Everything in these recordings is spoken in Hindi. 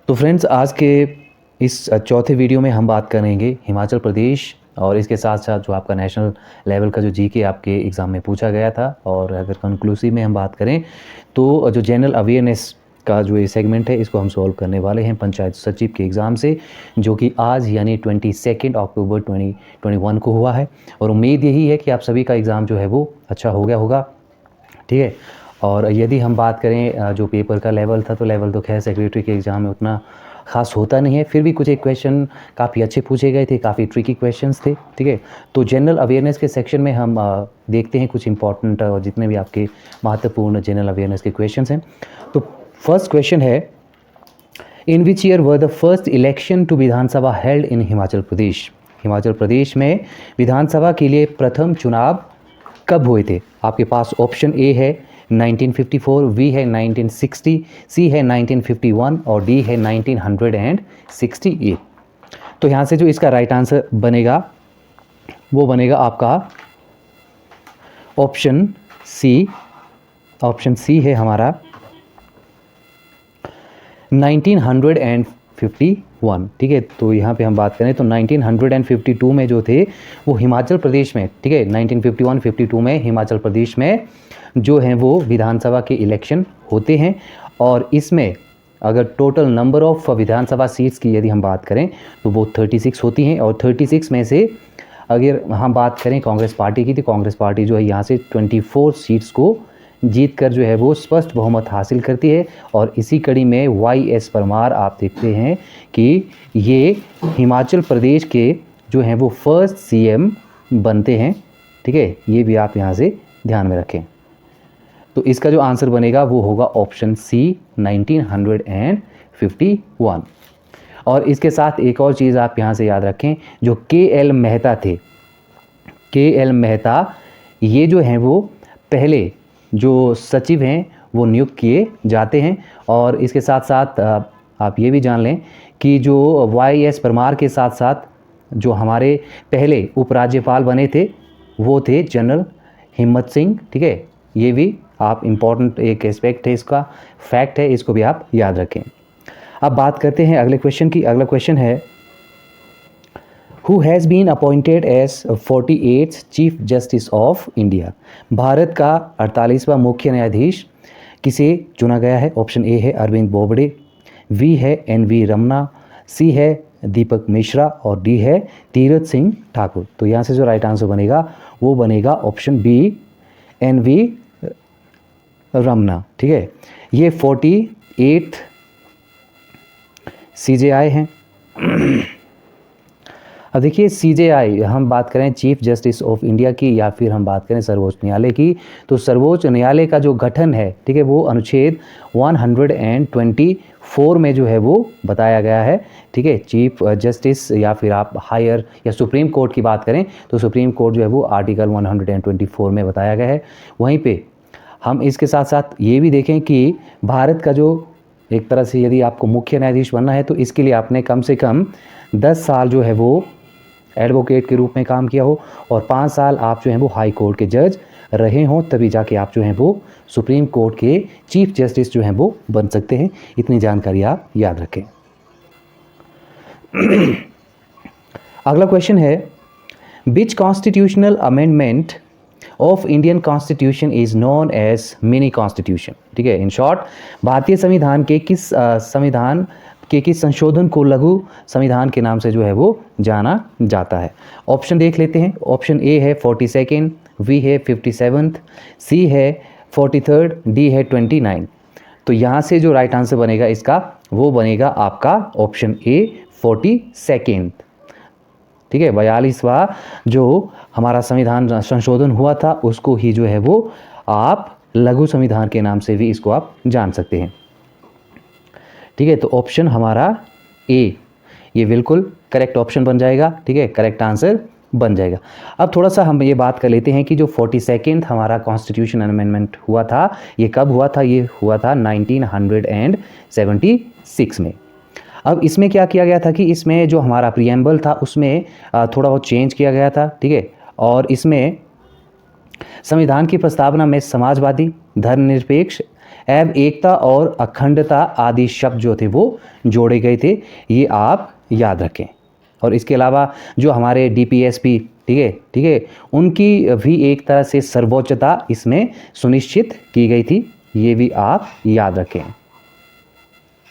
तो फ्रेंड्स, आज के इस चौथे वीडियो में हम बात करेंगे हिमाचल प्रदेश और इसके साथ साथ जो आपका नेशनल लेवल का जो जीके आपके एग्ज़ाम में पूछा गया था। और अगर कंक्लूसिव में हम बात करें तो जो जनरल अवेयरनेस का जो ये सेगमेंट है इसको हम सॉल्व करने वाले हैं पंचायत सचिव के एग्ज़ाम से, जो कि आज यानी 22 अक्टूबर 2021 को हुआ है। और उम्मीद यही है कि आप सभी का एग्ज़ाम जो है वो अच्छा हो गया होगा, ठीक है। और यदि हम बात करें जो पेपर का लेवल था, तो लेवल तो खैर सेक्रेटरी के एग्ज़ाम में उतना ख़ास होता नहीं है, फिर भी कुछ एक क्वेश्चन काफ़ी अच्छे पूछे गए थे, काफ़ी ट्रिकी क्वेश्चंस थे, ठीक है। तो जनरल अवेयरनेस के सेक्शन में हम देखते हैं कुछ इंपॉर्टेंट और जितने भी आपके महत्वपूर्ण जनरल अवेयरनेस के क्वेश्चंस हैं। तो फर्स्ट क्वेश्चन है, in which year were the first election to Vidhan Sabha held in Himachal Pradesh. Himachal Pradesh में विधानसभा के लिए प्रथम चुनाव कब हुए थे? आपके पास ऑप्शन ए है 1954, बी है 1960, सी है 1951 और डी है 1968। तो यहाँ से जो इसका राइट आंसर बनेगा वो बनेगा आपका ऑप्शन सी। ऑप्शन सी है हमारा 1951, ठीक है। तो यहाँ पे हम बात करें तो 1952 में जो थे वो हिमाचल प्रदेश में, ठीक है, 1951-52 में हिमाचल प्रदेश में जो हैं वो विधानसभा के इलेक्शन होते हैं। और इसमें अगर total number of Vidhan Sabha seats की यदि हम बात करें तो वो 36 होती हैं। और 36 में से अगर हम बात करें कांग्रेस पार्टी की, तो कांग्रेस पार्टी जो है यहाँ से 24 सीट्स को जीत कर जो है वो स्पष्ट बहुमत हासिल करती है। और इसी कड़ी में YS परमार आप देखते हैं कि ये हिमाचल प्रदेश के जो हैं वो फर्स्ट CM बनते हैं, ठीक है। ये भी आप यहाँ से ध्यान में रखें। तो इसका जो आंसर बनेगा वो होगा ऑप्शन सी 1951। और इसके साथ एक और चीज़ आप यहाँ से याद रखें, जो KL मेहता थे, KL मेहता ये जो हैं वो पहले जो सचिव हैं वो नियुक्त किए जाते हैं। और इसके साथ साथ आप ये भी जान लें कि जो YS परमार के साथ साथ जो हमारे पहले उपराज्यपाल बने थे वो थे जनरल हिम्मत सिंह, ठीक है। ये भी आप इम्पॉर्टेंट एक एस्पेक्ट है, इसका फैक्ट है, इसको भी आप याद रखें। अब बात करते हैं अगले क्वेश्चन की। अगला क्वेश्चन है, who has been appointed as 48th chief justice of India. भारत का 48वां मुख्य न्यायाधीश किसे चुना गया है? ऑप्शन ए है अरविंद बोबडे, बी है NV रमना, सी है दीपक मिश्रा और डी है तीरथ सिंह ठाकुर। तो यहाँ से जो राइट आंसर बनेगा वो बनेगा ऑप्शन बी NV रमना, ठीक है। ये 48th CJI हैं। अब देखिए CJI, हम बात करें चीफ जस्टिस ऑफ इंडिया की या फिर हम बात करें सर्वोच्च न्यायालय की, तो सर्वोच्च न्यायालय का जो गठन है, ठीक है, वो अनुच्छेद 124 में जो है वो बताया गया है, ठीक है। चीफ जस्टिस या फिर आप हायर या सुप्रीम कोर्ट की बात करें तो सुप्रीम कोर्ट जो है वो आर्टिकल 124 में बताया गया है। वहीं पे हम इसके साथ साथ ये भी देखें कि भारत का जो एक तरह से यदि आपको मुख्य न्यायाधीश बनना है तो इसके लिए आपने कम से कम 10 साल जो है वो एडवोकेट के रूप में काम किया हो और 5 साल आप जो हैं वो हाई कोर्ट के जज रहे हों, तभी जाके आप जो हैं वो सुप्रीम कोर्ट के चीफ जस्टिस जो हैं वो बन सकते हैं। इतनी जानकारी आप याद रखें। अगला क्वेश्चन है, which constitutional amendment of Indian constitution is known as mini constitution, ठीक है। इन शॉर्ट, भारतीय संविधान के किस संशोधन को लघु संविधान के नाम से जो है वो जाना जाता है? ऑप्शन देख लेते हैं। ऑप्शन ए है 42nd, बी है 57th, सी है 43rd, डी है 29। तो यहाँ से जो राइट आंसर बनेगा इसका वो बनेगा आपका ऑप्शन ए 42nd, ठीक है। 42वां जो हमारा संविधान संशोधन हुआ था उसको ही जो है वो आप लघु संविधान के नाम से भी इसको आप जान सकते हैं, ठीक है। तो ऑप्शन हमारा ए ये बिल्कुल करेक्ट ऑप्शन बन जाएगा, ठीक है, करेक्ट आंसर बन जाएगा। अब थोड़ा सा हम ये बात कर लेते हैं कि जो 42nd हमारा कॉन्स्टिट्यूशन अमेंडमेंट हुआ था ये कब हुआ था? ये हुआ था 1976 में। अब इसमें क्या किया गया था कि इसमें जो हमारा प्रीएम्बल था उसमें थोड़ा बहुत चेंज किया गया था, ठीक है। और इसमें संविधान की प्रस्तावना में समाजवादी, धर्मनिरपेक्ष एवं एकता और अखंडता आदि शब्द जो थे वो जोड़े गए थे, ये आप याद रखें। और इसके अलावा जो हमारे डीपीएसपी, ठीक है, उनकी भी एक तरह से सर्वोच्चता इसमें सुनिश्चित की गई थी, ये भी आप याद रखें।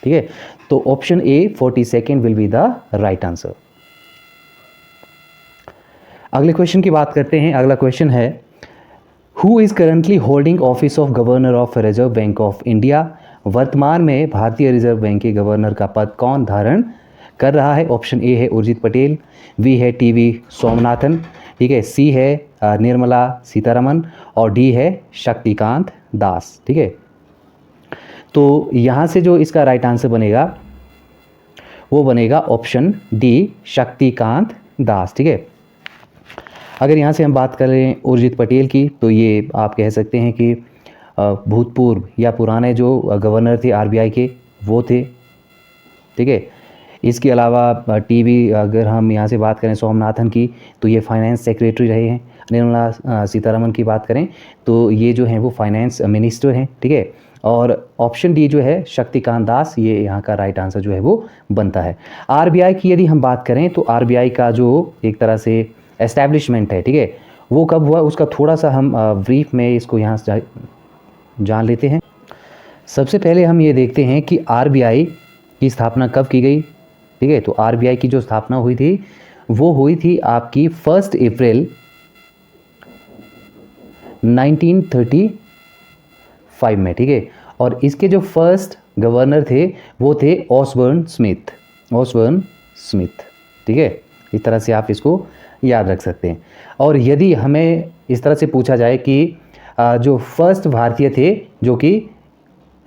ठीक है, तो option A 42nd will be the right answer. अगले क्वेश्चन की बात करते हैं। अगला क्वेश्चन है, who is currently holding office of governor of reserve bank of India? वर्तमान में भारतीय रिजर्व बैंक के गवर्नर का पद कौन धारण कर रहा है? ऑप्शन ए है उर्जित पटेल, बी है टीवी सोमनाथन, ठीक है, सी है निर्मला सीतारमन और डी है शक्तिकांत दास। ठीक है, तो यहाँ से जो इसका राइट आंसर बनेगा वो बनेगा ऑप्शन डी, शक्तिकांत दास। ठीक है, अगर यहाँ से हम बात करें उर्जित पटेल की, तो ये आप कह सकते हैं कि भूतपूर्व या पुराने जो गवर्नर थे आरबीआई के, वो थे। ठीक है, इसके अलावा टीवी, अगर हम यहाँ से बात करें सोमनाथन की, तो ये फाइनेंस सेक्रेटरी रहे हैं। निर्मला सीतारमन की बात करें तो ये जो हैं वो फाइनेंस मिनिस्टर हैं। ठीक है, और ऑप्शन डी जो है शक्तिकांत दास, ये यहाँ का राइट आंसर जो है वो बनता है। आरबीआई की यदि हम बात करें तो आरबीआई का जो एक तरह से एस्टैब्लिशमेंट है, ठीक है, वो कब हुआ उसका थोड़ा सा हम ब्रीफ में इसको यहाँ से जान लेते हैं। सबसे पहले हम ये देखते हैं कि आरबीआई की स्थापना कब की गई। ठीक है, तो आरबीआई की जो स्थापना हुई थी वो हुई थी आपकी 1 अप्रैल 1935 में। ठीक है, और इसके जो फर्स्ट गवर्नर थे वो थे ऑसबर्न स्मिथ। ठीक है, इस तरह से आप इसको याद रख सकते हैं। और यदि हमें इस तरह से पूछा जाए कि जो फर्स्ट भारतीय थे जो कि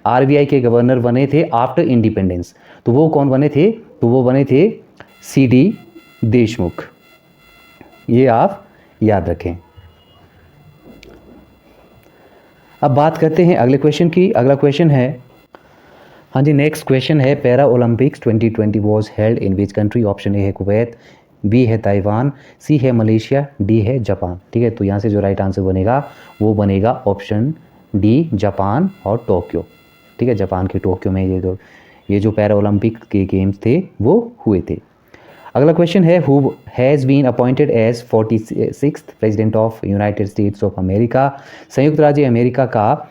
आरबीआई के गवर्नर बने थे आफ्टर इंडिपेंडेंस, तो वो कौन बने थे? तो वो बने थे सीडी देशमुख, ये आप याद रखें। अब बात करते हैं अगले क्वेश्चन की। अगला क्वेश्चन है, हाँ जी, नेक्स्ट क्वेश्चन है, para Olympics 2020 was held in which country? Option A है कुवैत, बी है ताइवान, सी है मलेशिया, डी है जापान। ठीक है, तो यहाँ से जो राइट आंसर बनेगा वो बनेगा ऑप्शन डी, जापान और टोक्यो। ठीक है, जापान के टोक्यो में ये जो पैरा ओलंपिक के गेम्स थे वो हुए थे। अगला क्वेश्चन है, who has been appointed as 46th president of United States of America? संयुक्त राज्य अमेरिका का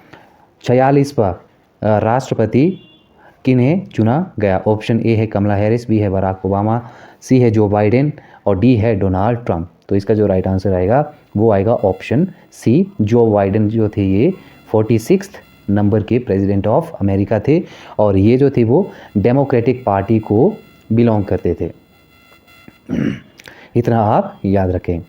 46वां राष्ट्रपति किन्हें चुना गया? ऑप्शन ए है कमला हैरिस, बी है बराक ओबामा, सी है जो बाइडेन और डी है डोनाल्ड ट्रंप। तो इसका जो राइट आंसर आएगा वो आएगा ऑप्शन सी, जो बाइडेन जो थे ये 46th नंबर के प्रेसिडेंट ऑफ अमेरिका थे और ये जो थे वो डेमोक्रेटिक पार्टी को बिलोंग करते थे। इतना आप याद रखें।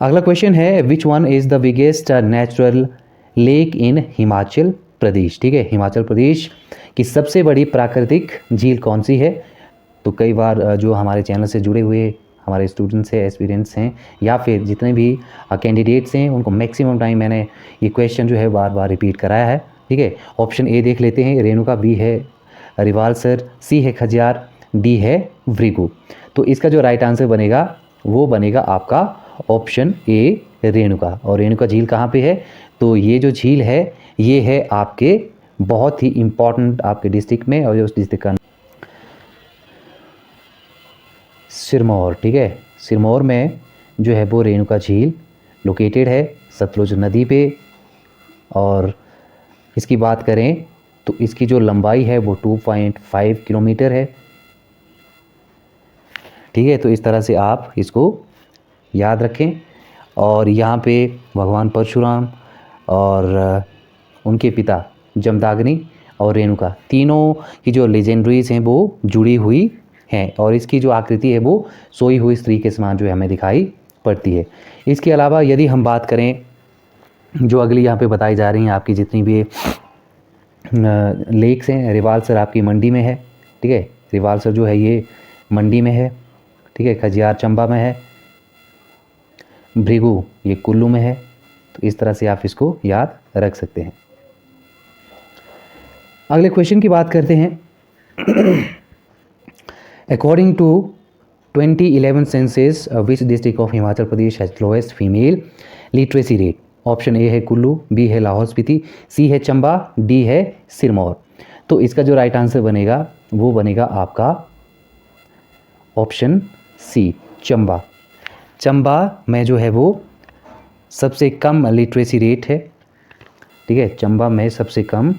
अगला क्वेश्चन है, which one is the biggest natural lake in Himachal Pradesh? ठीक है, हिमाचल प्रदेश की सबसे बड़ी प्राकृतिक झील कौन सी है? तो कई बार जो हमारे चैनल से जुड़े हुए हमारे स्टूडेंट्स हैं, एस्पिरेंट्स हैं या फिर जितने भी कैंडिडेट्स हैं उनको मैक्सिमम टाइम मैंने ये क्वेश्चन जो है बार बार रिपीट कराया है। ठीक है, ऑप्शन ए देख लेते हैं, रेणुका, बी है रिवालसर, सी है खजियार, डी है भृगु। तो इसका जो राइट आंसर बनेगा वो बनेगा आपका ऑप्शन ए, रेणुका। और रेणुका झील कहाँ पे है? तो ये जो झील है ये है आपके बहुत ही इम्पॉर्टेंट आपके डिस्ट्रिक्ट में, और उस डिस्ट्रिक्ट का सिरमौर। ठीक है, सिरमौर में जो है वो रेणुका झील लोकेटेड है सतलुज नदी पे। और इसकी बात करें तो इसकी जो लंबाई है वो 2.5 किलोमीटर है। ठीक है, तो इस तरह से आप इसको याद रखें। और यहाँ पे भगवान परशुराम और उनके पिता जमदाग्नि और रेणुका तीनों की जो लेजेंडरीज हैं वो जुड़ी हुई हैं, और इसकी जो आकृति है वो सोई हुई स्त्री के समान जो है हमें दिखाई पड़ती है। इसके अलावा यदि हम बात करें जो अगली यहाँ पे बताई जा रही हैं आपकी जितनी भी लेक्स हैं, रिवालसर आपकी मंडी में है। ठीक है, रिवालसर जो है ये मंडी में है। ठीक है, खजियार चंबा में है, भृगु ये कुल्लू में है। तो इस तरह से आप इसको याद रख सकते हैं। अगले क्वेश्चन की बात करते हैं। According to 2011 census, which district of Himachal Pradesh has lowest female literacy rate? Option A है कुल्लू, बी है लाहौल स्पीति, सी है चंबा, डी है सिरमौर। तो इसका जो राइट आंसर बनेगा वो बनेगा आपका ऑप्शन सी, चंबा। चंबा में जो है वो सबसे कम लिटरेसी रेट है, ठीक है। चंबा में सबसे कम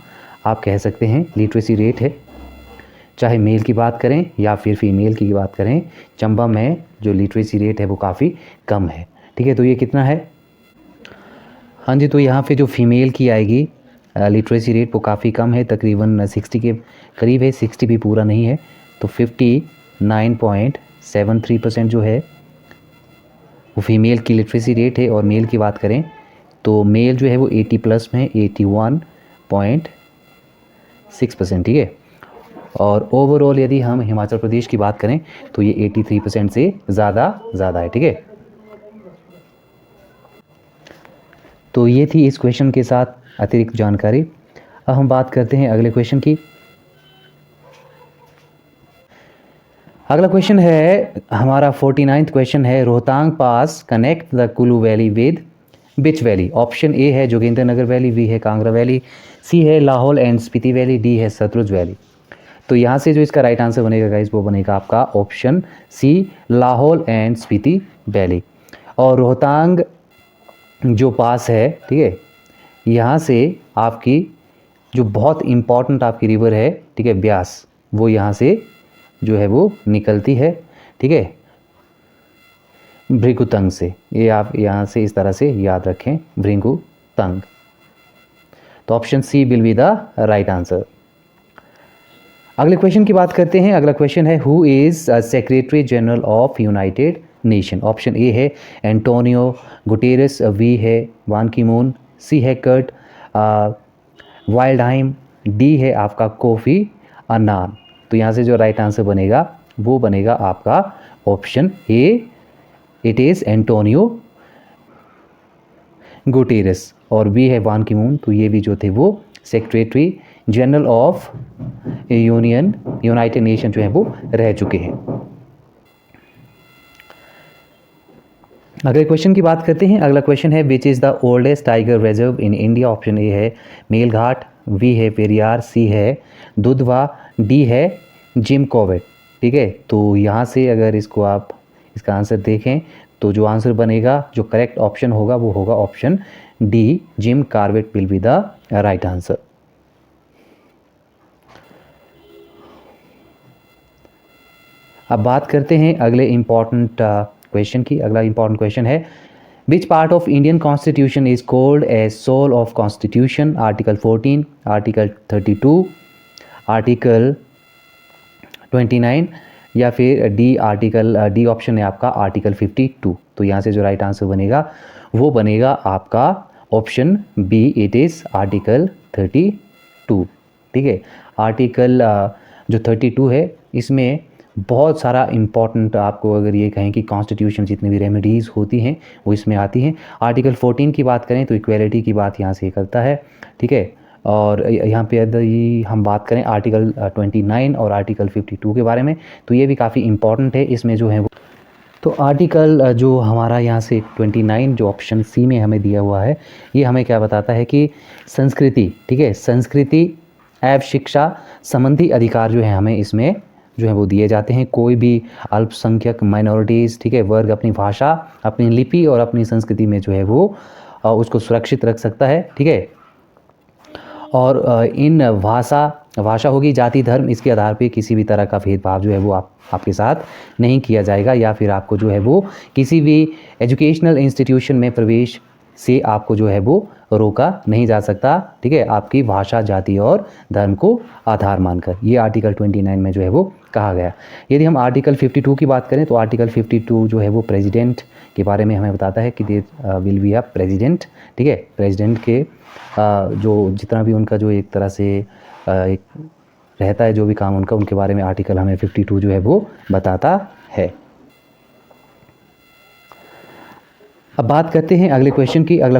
आप कह सकते हैं लिटरेसी रेट है, चाहे मेल की बात करें या फिर फीमेल की बात करें, चंबा में जो लिटरेसी रेट है वो काफ़ी कम है, ठीक है। तो ये कितना है? हाँ जी, तो यहाँ पे जो फीमेल की आएगी लिटरेसी रेट वो काफ़ी कम है, तकरीबन 60 के करीब है, 60 भी पूरा नहीं है। तो 59.73% जो है वो फीमेल की लिटरेसी रेट है। और मेल की बात करें तो मेल जो है वो 80 प्लस में 81.6%, ठीक है। और ओवरऑल यदि हम हिमाचल प्रदेश की बात करें तो ये 83% से ज़्यादा है, ठीक है। तो ये थी इस क्वेश्चन के साथ अतिरिक्त जानकारी। अब हम बात करते हैं अगले क्वेश्चन की। अगला क्वेश्चन है हमारा 49th क्वेश्चन है, Rohtang pass connect the Kullu valley with which valley. Option A है जोगिंद्रनगर वैली, बी है कांगड़ा वैली, सी है Lahaul and Spiti valley, D है सतलुज वैली। तो यहाँ से जो इसका राइट आंसर बनेगा गाइस वो बनेगा आपका option C, Lahaul and Spiti valley. और रोहतांग जो पास है, ठीक है, यहाँ से आपकी जो बहुत इम्पॉर्टेंट आपकी रिवर है, ठीक है, ब्यास, वो यहाँ से जो है वो निकलती है, ठीक है, भृगुतंग से। ये आप यहाँ से इस तरह से याद रखें, भृगुतंग। तो option C will be the right answer. अगले क्वेश्चन की बात करते हैं। अगला क्वेश्चन है, who is secretary general of United Nation. Option A है एंटोनियो गुटेरेस, बी है बान की मून, सी है कर्ट वाइल्डहाइम, डी है आपका कोफी अन्नान। तो यहाँ से जो राइट आंसर बनेगा वो बनेगा आपका option A, it is Antonio Guterres, और बी है बान की मून। तो ये भी जो थे वो secretary general of United nation जो है वो रह चुके हैं। अगले क्वेश्चन की बात करते हैं। अगला क्वेश्चन है, which is the oldest tiger reserve in India. Option A है मेलघाट, बी है पेरियार, सी है दुधवा, डी है जिम कॉर्बेट, ठीक है। तो यहाँ से अगर इसको आप इसका आंसर देखें तो जो आंसर बनेगा, जो करेक्ट ऑप्शन होगा वो होगा option D, Jim Corbett will be the right answer. अब बात करते हैं अगले इम्पॉर्टेंट क्वेश्चन की। अगला इम्पॉर्टेंट क्वेश्चन है, which part of Indian constitution is called as soul of constitution. Article 14, article 32, article 29 या फिर डी आर्टिकल डी ऑप्शन है आपका आर्टिकल 52। तो यहाँ से जो राइट आंसर बनेगा वो बनेगा आपका option B, it is article 32, ठीक है। आर्टिकल जो 32 है इसमें बहुत सारा इम्पॉर्टेंट, आपको अगर ये कहें कि कॉन्स्टिट्यूशन जितनी भी रेमेडीज़ होती हैं वो इसमें आती हैं। आर्टिकल 14 की बात करें तो इक्वेलिटी की बात यहाँ से करता है, ठीक है। और यहाँ पे यदि हम बात करें आर्टिकल 29 और आर्टिकल 52 के बारे में तो ये भी काफ़ी इम्पॉर्टेंट है। इसमें जो है वो, तो आर्टिकल जो हमारा यहाँ से 29 जो ऑप्शन सी में हमें दिया हुआ है, ये हमें क्या बताता है कि संस्कृति, ठीक है, संस्कृति एवं शिक्षा संबंधी अधिकार जो है हमें इसमें जो है वो दिए जाते हैं। कोई भी अल्पसंख्यक माइनॉरिटीज़, ठीक है, वर्ग अपनी भाषा, अपनी लिपि और अपनी संस्कृति में जो है वो उसको सुरक्षित रख सकता है, ठीक है। और इन भाषा होगी, जाति, धर्म, इसके आधार पे किसी भी तरह का भेदभाव जो है वो आपके साथ नहीं किया जाएगा, या फिर आपको जो है वो किसी भी एजुकेशनल इंस्टीट्यूशन में प्रवेश से आपको जो है वो रोका नहीं जा सकता, ठीक है, आपकी भाषा, जाति और धर्म को आधार मानकर। ये आर्टिकल 29 में जो है वो कहा गया। यदि हम आर्टिकल 52 की बात करें तो आर्टिकल 52 जो है वो प्रेसिडेंट के बारे में हमें बताता है कि they will be a president, ठीक है। प्रेसिडेंट के जो जितना भी उनका जो एक तरह से एक रहता है, जो भी काम उनका, उनके बारे में आर्टिकल हमें 52 जो है वो बताता है। अब बात करते हैं अगले क्वेश्चन की। अगला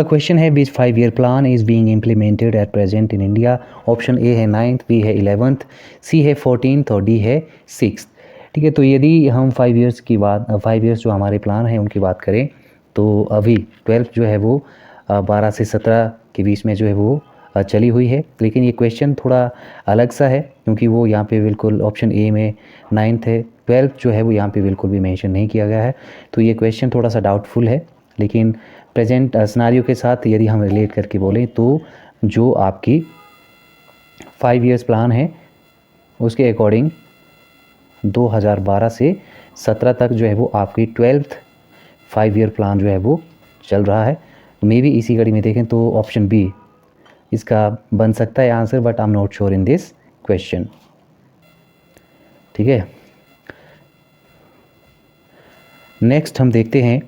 क्वेश्चन है विच 5-year plan is being implemented at present in India. Option A है 9th, बी है 11th, सी है 14th और डी है 6th, ठीक है। तो यदि हम 5 years की बात, 5 years जो हमारे प्लान हैं उनकी बात करें तो अभी 12th जो है वो 12 से 17 के बीच में जो है वो चली हुई है। लेकिन ये क्वेश्चन थोड़ा अलग सा है, क्योंकि वो यहाँ पे बिल्कुल ऑप्शन ए में 9th है, 12th जो है वो यहाँ पे बिल्कुल भी मेंशन नहीं किया गया है। तो ये क्वेश्चन थोड़ा सा डाउटफुल है। लेकिन प्रेजेंट सिनेरियो के साथ यदि हम रिलेट करके बोलें तो जो आपकी 5 इयर्स प्लान है उसके अकॉर्डिंग 2012 से 17 तक जो है वो आपकी 12th 5 ईयर प्लान जो है वो चल रहा है। मे भी इसी कड़ी में देखें तो ऑप्शन बी इसका बन सकता है answer, but I am not sure in this question. ठीक है, नेक्स्ट हम देखते हैं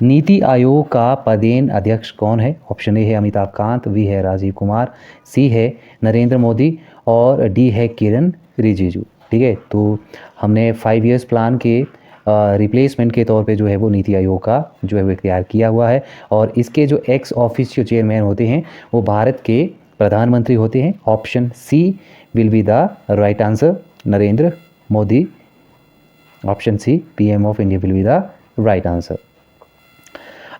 नीति आयोग का पदेन अध्यक्ष कौन है। ऑप्शन ए है अमिताभ कांत, बी है राजीव कुमार, सी है नरेंद्र मोदी और डी है किरण रिजिजू। ठीक है, तो हमने 5 इयर्स प्लान के रिप्लेसमेंट के तौर पे जो है वो नीति आयोग का जो है वो इख्तियार किया हुआ है, और इसके जो एक्स ऑफिशियो चेयरमैन होते हैं वो भारत के प्रधानमंत्री होते हैं। Option C will be the right answer, Narendra Modi. Option C PM of India will be the right answer.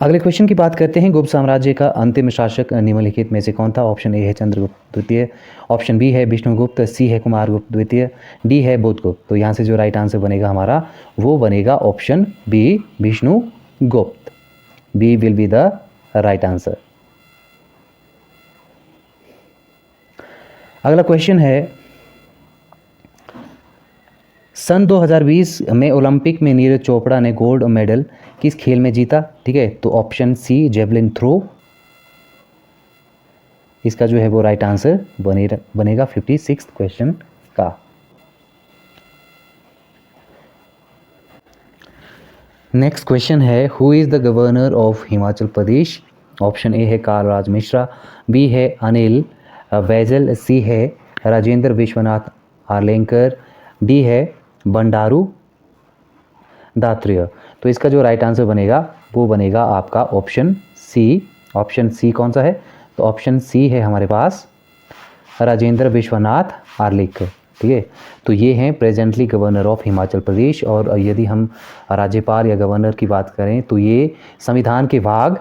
अगले क्वेश्चन की बात करते हैं, गुप्त साम्राज्य का अंतिम शासक निम्नलिखित में से कौन था। ऑप्शन ए है चंद्रगुप्त द्वितीय, ऑप्शन बी है विष्णुगुप्त, सी है कुमारगुप्त द्वितीय, डी है बुद्धगुप्त। तो यहाँ से जो राइट आंसर बनेगा हमारा वो बनेगा option B Vishnugupta. B will be the right answer. अगला क्वेश्चन है, सन 2020 में ओलंपिक में नीरज चोपड़ा ने गोल्ड मेडल किस खेल में जीता। ठीक है, तो ऑप्शन सी जेवलिन थ्रो इसका जो है वो राइट आंसर बनेगा 56 क्वेश्चन का। नेक्स्ट क्वेश्चन है, who is the governor of Himachal Pradesh. Option A है कालराज मिश्रा, बी है अनिल बैजल, सी है राजेंद्र विश्वनाथ आर्लेकर, डी है बंडारू दात्रेय। तो इसका जो राइट आंसर बनेगा वो बनेगा आपका ऑप्शन सी। ऑप्शन सी कौन सा है, तो ऑप्शन सी है हमारे पास राजेंद्र विश्वनाथ आर्लेकर। ठीक है, तो ये हैं प्रेजेंटली गवर्नर ऑफ हिमाचल प्रदेश। और यदि हम राज्यपाल या गवर्नर की बात करें तो ये संविधान के भाग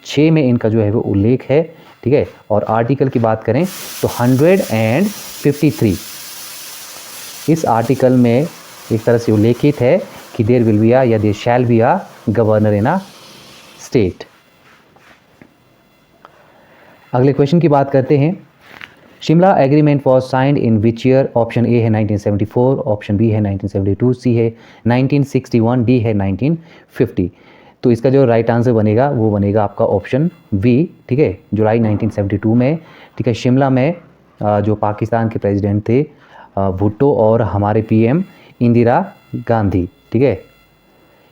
6 में इनका जो है वो उल्लेख है। ठीक है, और आर्टिकल की बात करें तो 153 इस आर्टिकल में एक तरह से उल्लेखित है कि देयर विल बी या there shall be a governor in a state. अगले क्वेश्चन की बात करते हैं, Shimla agreement was signed in which year. Option A है 1974, ऑप्शन बी है 1972, सी है 1961, डी है 1950। तो इसका जो राइट आंसर बनेगा वो बनेगा आपका ऑप्शन बी। ठीक है, जुलाई 1972 में, ठीक है, शिमला में जो पाकिस्तान के प्रेसिडेंट थे भुट्टो और हमारे पीएम इंदिरा गांधी, ठीक है,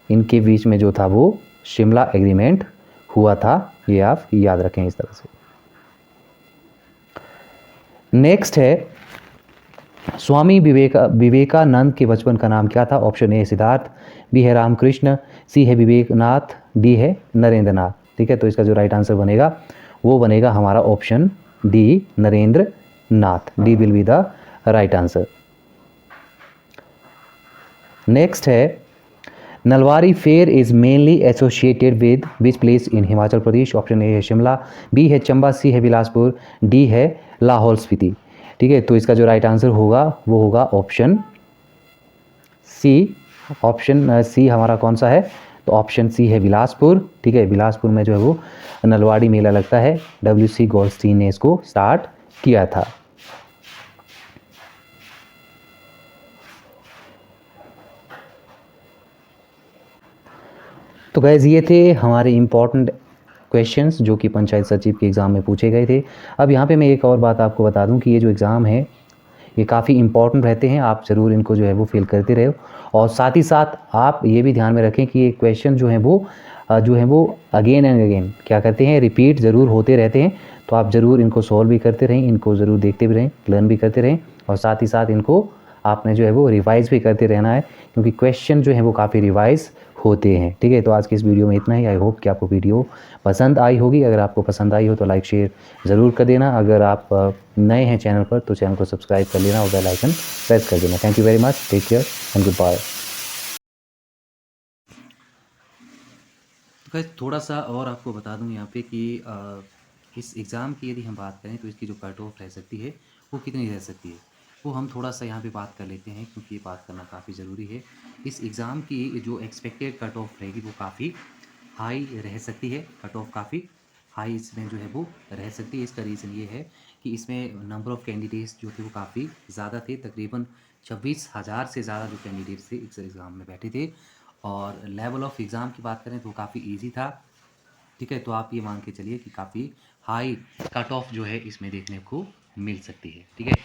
इनके बीच में जो था वो शिमला एग्रीमेंट हुआ था। ये आप याद रखें इस तरह से। नेक्स्ट है, स्वामी विवेकानंद के बचपन का नाम क्या था। ऑप्शन ए सिद्धार्थ, बी है रामकृष्ण, सी है विवेकनाथ, डी है नरेंद्र नाथ। ठीक है, तो इसका जो राइट आंसर बनेगा वो बनेगा हमारा option D Narendra Nath. D will be the right answer. Next है, Nalwari fair is mainly associated with which place in Himachal Pradesh. Option A है शिमला, बी है चंबा, सी है बिलासपुर, डी है लाहौल स्पीति। ठीक है, तो इसका जो राइट आंसर होगा वो होगा ऑप्शन सी। ऑप्शन सी हमारा कौन सा है, तो ऑप्शन सी है बिलासपुर। ठीक है, बिलासपुर में जो है वो नलवाड़ी मेला लगता है। WC गोल्डस्टीन ने इसको स्टार्ट किया था। तो गाइस ये थे हमारे इम्पॉर्टेंट क्वेश्चंस जो कि पंचायत सचिव के एग्ज़ाम में पूछे गए थे। अब यहाँ पे मैं एक और बात आपको बता दूं कि ये जो एग्ज़ाम है ये काफ़ी इंपॉर्टेंट रहते हैं। आप ज़रूर इनको जो है वो फिल करते रहो, और साथ ही साथ आप ये भी ध्यान में रखें कि ये क्वेश्चन जो है वो अगेन एंड अगेन क्या करते हैं, रिपीट ज़रूर होते रहते हैं। तो आप ज़रूर इनको सॉल्व भी करते रहें, इनको ज़रूर देखते भी रहें, लर्न भी करते रहें, और साथ ही साथ इनको आपने जो है वो रिवाइज़ भी करते रहना है, क्योंकि क्वेश्चन जो है वो काफ़ी रिवाइज़ होते हैं। ठीक है, तो आज की इस वीडियो में इतना ही। आई होप कि आपको वीडियो पसंद आई होगी। अगर आपको पसंद आई हो तो लाइक शेयर ज़रूर कर देना। अगर आप नए हैं चैनल पर तो चैनल को सब्सक्राइब कर लेना और बेल आइकन प्रेस कर देना। Thank you very much, take care and goodbye. Guys थोड़ा-सा और आपको बता दूँ यहाँ पे कि इस एग्ज़ाम की यदि हम बात करें तो इसकी जो कट ऑफ रह सकती है, वो कितनी रह सकती है? वो हम थोड़ा-सा यहाँ पे बात कर लेते हैं क्योंकि ये बात करना काफ़ी ज़रूरी है। इस एग्ज़ाम की जो एक्सपेक्टेड कट ऑफ रहेगी वो काफ़ी हाई रह सकती है, कट ऑफ काफ़ी हाई इसमें जो है वो रह सकती है। इसका रीज़न ये है कि इसमें नंबर ऑफ़ कैंडिडेट्स जो थे वो काफ़ी ज़्यादा थे, तकरीबन 26,000 से ज़्यादा जो कैंडिडेट्स थे इस एग्ज़ाम में बैठे थे और लेवल ऑफ़ एग्ज़ाम की बात करें तो काफ़ी ईज़ी था। ठीक है? तो आप ये मान के चलिए कि काफ़ी हाई कट ऑफ जो है इसमें देखने को मिल सकती है। ठीक है?